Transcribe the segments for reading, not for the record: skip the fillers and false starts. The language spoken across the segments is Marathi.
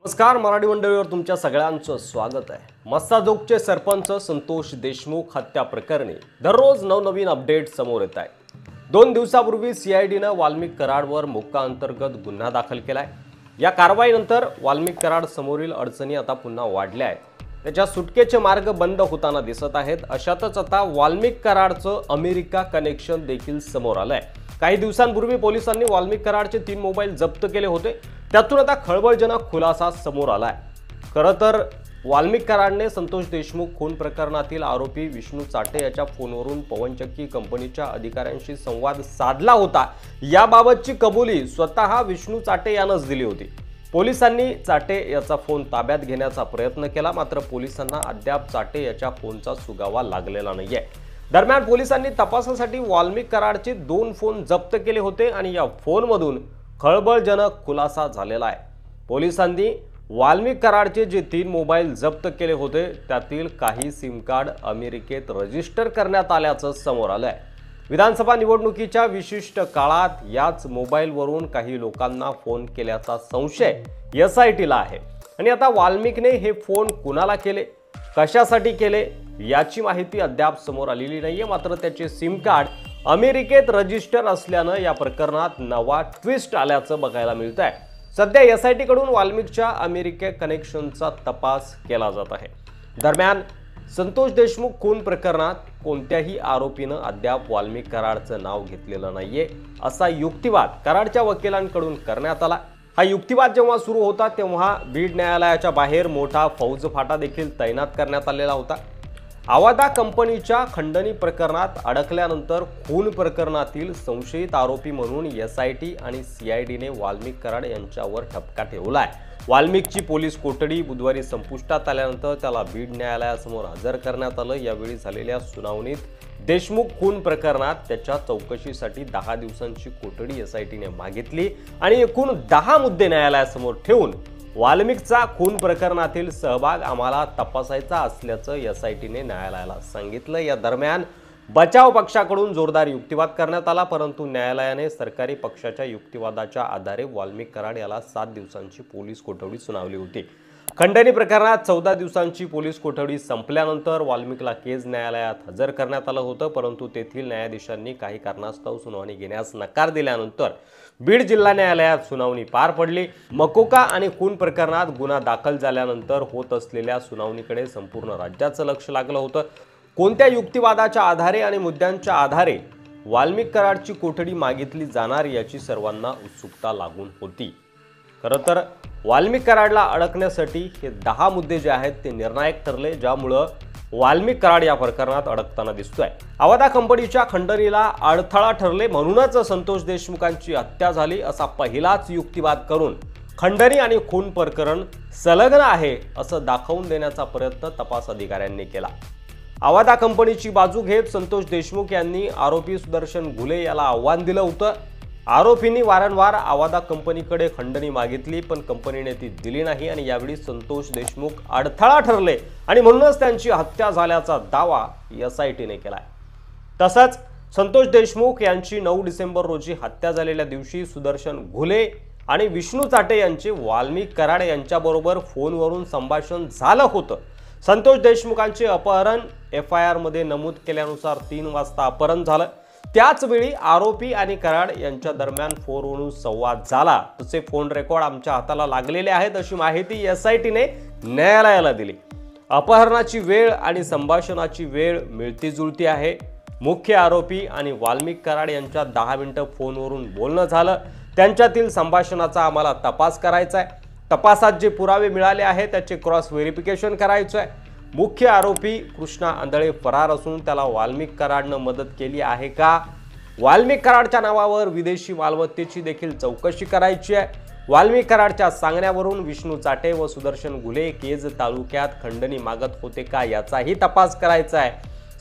नमस्कार, मराठी मंडळीवर तुमच्या सगळ्यांचं स्वागत आहे। मस्साजोगचे सरपंच संतोष देशमुख हत्या प्रकरणी दररोज नवनवीन अपडेट समोर येत आहेत। 2 दिवसापूर्वी सीआयडीने वाल्मिक कराडवर मोक्का अंतर्गत गुन्हा दाखल केलाय। या कारवाईनंतर वाल्मिक कराड समोरील अडचणी आता पुन्हा वाढल्या आहेत। त्याच्या सुटकेचे मार्ग बंद होताना दिसत आहेत। अशातच आता वाल्मिक कराडचं अमेरिका कनेक्शन देखील समोर आलंय। काही दिवसांपूर्वी पोलिसांनी वाल्मिक कराडचे 3 मोबाईल जप्त केले होते। त्यातून आता खळबळजनक खुलासा समोर आलाय। खरं तर वाल्मिक कराडने संतोष देशमुख खून प्रकरणातील आरोपी विष्णू चाटे याच्या फोनवरून पवनचक्की कंपनीच्या अधिकाऱ्यांशी संवाद साधला होता। याबाबतची कबुली स्वतः विष्णू चाटे यानंच दिली होती। पोलिसांनी चाटे याचा फोन ताब्यात घेण्याचा प्रयत्न केला, मात्र पोलिसांना अद्याप चाटे याच्या फोनचा सुगावा लागलेला नाहीये। दरम्यान पोलिसांनी तपासासाठी वाल्मिक कराडचे 2 फोन जप्त केले होते आणि या फोनमधून खळबळजनक खुलासा झालेला आहे। पोलिसांनी वाल्मिक कराडचे जे 3 मोबाईल जप्त केले होते त्यातील काही सिम कार्ड अमेरिकेत रजिस्टर करण्यात आल्याचं समोर आलंय। विधानसभा निवडणुकीच्या विशिष्ट काळात याच मोबाईलवरून काही लोकांना फोन केल्याचा संशय एसआयटीला आहे आणि आता वाल्मिकने हे फोन कुणाला केले, कशासाठी केले याची माहिती अद्याप समोर आलेली नाहीये। मात्र त्याचे सिम कार्ड अमेरिकेत रजिस्टर असल्यानं या प्रकरणात नवा ट्विस्ट आल्याचं बघायला मिळतंय। सध्या एसआयटी कडून वाल्मिकच्या अमेरिका कनेक्शनचा तपास केला जात आहे। दरम्यान संतोष देशमुख खून प्रकरणात कोणत्याही आरोपीनं अद्याप वाल्मिक कराडचं नाव घेतलेलं नाहीये असा युक्तिवाद कराडच्या वकिलांकडून करण्यात आला। हा युक्तिवाद जेव्हा सुरू होता तेव्हा बीड न्यायालयाच्या बाहेर मोठा फौजफाटा देखील तैनात करण्यात आलेला होता। आवादा कंपनीच्या खंडणी प्रकरणात अडकल्यानंतर खून प्रकरणातील संशयित आरोपी म्हणून एसआयटी आणि सीआयडीने वाल्मिक कराड यांच्यावर ठपका ठेवलाय। वाल्मिकची पोलीस कोठडी बुधवारी संपुष्टात आल्यानंतर त्याला बीड न्यायालयासमोर हजर करण्यात आलं। यावेळी झालेल्या सुनावणीत देशमुख खून प्रकरणात त्याच्या चौकशीसाठी 10 दिवसांची कोठडी एसआयटीने मागितली आणि एकूण 10 मुद्दे न्यायालयासमोर ठेवून वाल्मिकचा खून प्रकरणातील सहभाग आम्हाला तपासायचा असल्याचं एसआयटीने न्यायालयाला सांगितलं। या दरम्यान बचाव पक्षाकडून जोरदार युक्तिवाद करण्यात आला, परंतु न्यायालयाने सरकारी पक्षाच्या युक्तिवादाच्या आधारे वाल्मिक कराड याला 7 दिवसांची पोलीस कोठडी सुनावली होती। खंडणी प्रकरणात 14 दिवसांची पोलीस कोठडी संपल्यानंतर वाल्मिकला केज न्यायालयात हजर करण्यात आलं होतं, परंतु तेथील न्यायाधीशांनी काही कारणास्तव सुनावणी घेण्यास नकार दिल्यानंतर बीड जिल्हा न्यायालयात सुनावणी पार पडली। मकोका आणि खून प्रकरणात गुन्हा दाखल झाल्यानंतर होत असलेल्या सुनावणीकडे संपूर्ण राज्याचं लक्ष लागलं होतं। कोणत्या युक्तिवादाच्या आधारे आणि मुद्द्यांच्या आधारे वाल्मिक कराडची कोठडी मागितली जाणार याची सर्वांना उत्सुकता लागून होती। खरं तर वाल्मिक कराडला अडकण्यासाठी हे 10 मुद्दे जे आहेत ते निर्णायक ठरले, ज्यामुळं वाल्मिक कराड या प्रकरणात अडकताना दिसतोय। आवादा कंपनीच्या खंडणीला अडथळा ठरले म्हणूनच संतोष देशमुखांची हत्या झाली असा पहिलाच युक्तिवाद करून खंडणी आणि खून प्रकरण संलग्न आहे असं दाखवून देण्याचा प्रयत्न तपास अधिकाऱ्यांनी केला। आवादा कंपनीची बाजू घेत संतोष देशमुख यांनी आरोपी सुदर्शन घुले याला आव्हान दिलं होतं। आरोपींनी वारंवार आवादा कंपनीकडे खंडणी मागितली, पण कंपनीने ती दिली नाही आणि यावेळी संतोष देशमुख अडथळा ठरले आणि म्हणूनच त्यांची हत्या झाल्याचा दावा एसआयटीने केलाय। तसंच संतोष देशमुख यांची 9 डिसेंबर रोजी हत्या झालेल्या दिवशी सुदर्शन घुले आणि विष्णू चाटे यांचे वाल्मिक कराड यांच्याबरोबर फोनवरून संभाषण झालं होतं। संतोष देशमुखांचे अपहरण एफआयआर मध्ये नमूद केल्यानुसार 3 वाजता अपहरण झालं। त्याच वेळी आरोपी आणि कराड यांच्या दरम्यान फोनवरून संवाद झाला। तसे फोन रेकॉर्ड आमच्या हाताला लागलेले आहेत अशी माहिती एसआयटीने न्यायालयाला दिली। अपहरणाची वेळ आणि संभाषणाची वेळ मिळती जुळती आहे। मुख्य आरोपी आणि वाल्मिक कराड यांच्या 10 मिनिटं फोनवरून बोलणं झालं। त्यांच्यातील संभाषणाचा आम्हाला तपास करायचा आहे। तपासात जे पुरावे मिळाले आहेत त्याचे क्रॉस व्हेरिफिकेशन करायचं आहे। मुख्य आरोपी कृष्णा आंधळे फरार असून त्याला वाल्मिक कराडनं मदत केली आहे का? वाल्मिक कराडच्या नावावर विदेशी मालमत्तेची देखील चौकशी करायची आहे। वाल्मिक कराडच्या सांगण्यावरून विष्णू चाटे व सुदर्शन घुले केज तालुक्यात खंडणी मागत होते का याचाही तपास करायचा आहे।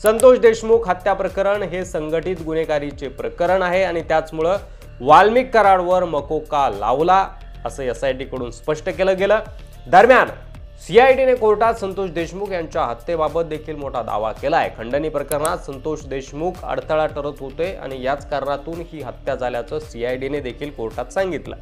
संतोष देशमुख हत्या प्रकरण हे संघटित गुन्हेगारीचे प्रकरण आहे आणि त्याचमुळे वाल्मिक कराडवर मकोका लावला असं एसआयटी कडून स्पष्ट केलं गेलं। दरम्यान सीआयडीने कोर्टात संतोष देशमुख यांच्या हत्येबाबत देखील मोठा दावा केलाय। खंडणी प्रकरणात संतोष देशमुख अडथळा ठरत होते आणि याच कारणातून ही हत्या झाल्याचं सीआयडीने देखील कोर्टात सांगितलं।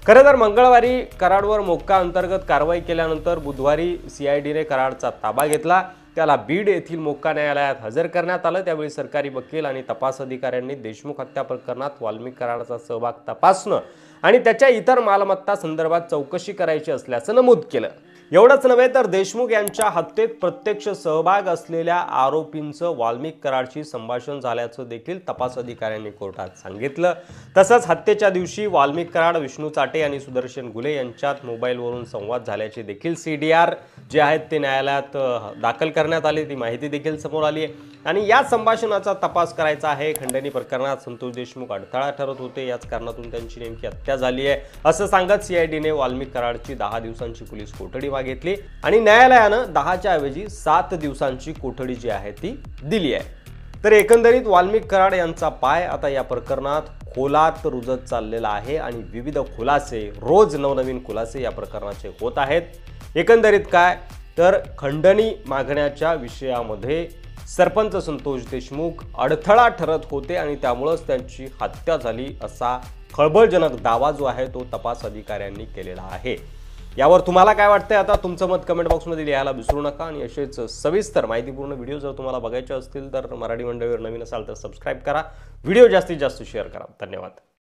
खरं तर मंगळवारी कराडवर मोक्का अंतर्गत कारवाई केल्यानंतर बुधवारी सीआयडीने कराडचा ताबा घेतला. त्याला बीड येथील मोक्का न्यायालयात हजर करण्यात आलं. त्यावेळी सरकारी वकील आणि तपास अधिकाऱ्यांनी देशमुख हत्या प्रकरणात वाल्मिक कराडचा सहभाग तपासणं आणि त्याच्या इतर मालमत्ता संदर्भात चौकशी करायची असल्याचं नमूद केलं. एवढंच नव्हे तर देशमुख यांच्या हत्येत प्रत्यक्ष सहभाग असलेल्या आरोपींचं वाल्मिक कराडशी संभाषण झाल्याचं देखील तपास अधिकाऱ्यांनी कोर्टात सांगितलं. तसंच हत्येच्या दिवशी वाल्मिक कराड, विष्णू चाटे आणि सुदर्शन गुले यांच्यात मोबाईलवरून संवाद झाल्याचे देखील CDR जे आहेत ते न्यायालयात दाखल करण्यात आले. ती माहिती देखील समोर आली आहे आणि या संभाषणाचा तपास करायचा आहे. खंडणी प्रकरणात संतोष देशमुख अडथळा ठरत होते, याच कारणातून त्यांची नेमकी हत्या झाली आहे असं सांगत सीआयडीने वाल्मिक कराडची 10 दिवसांची पोलीस कोठडी मागितली आणि न्यायालयानं 10च्या ऐवजी 7 दिवसांची कोठडी जी आहे ती दिली आहे. तर एकंदरीत वाल्मिक कराड यांचा पाय आता या प्रकरणात खोलात रुजत चाललेला आहे आणि विविध खुलासे, रोज नवनवीन खुलासे या प्रकरणाचे होत आहेत. एकंदरीत काय तर खंडणी मागण्याच्या विषयामध्ये सरपंच संतोष देशमुख अडथळा ठरत होते आणि त्यामुळेच त्यांची हत्या झाली असा खळबळजनक दावा जो आहे तो तपास अधिकाऱ्यांनी केलेला आहे. यावर तुम्हाला काय वाटतंय? आता तुमचं मत कमेंट बॉक्समध्ये लिहायला विसरू नका आणि असेच सविस्तर माहितीपूर्ण व्हिडिओ जर तुम्हाला बघायचे असतील तर मराठी मंडळीवर नवीन असाल तर सबस्क्राईब करा. व्हिडिओ जास्तीत जास्त शेअर करा. धन्यवाद.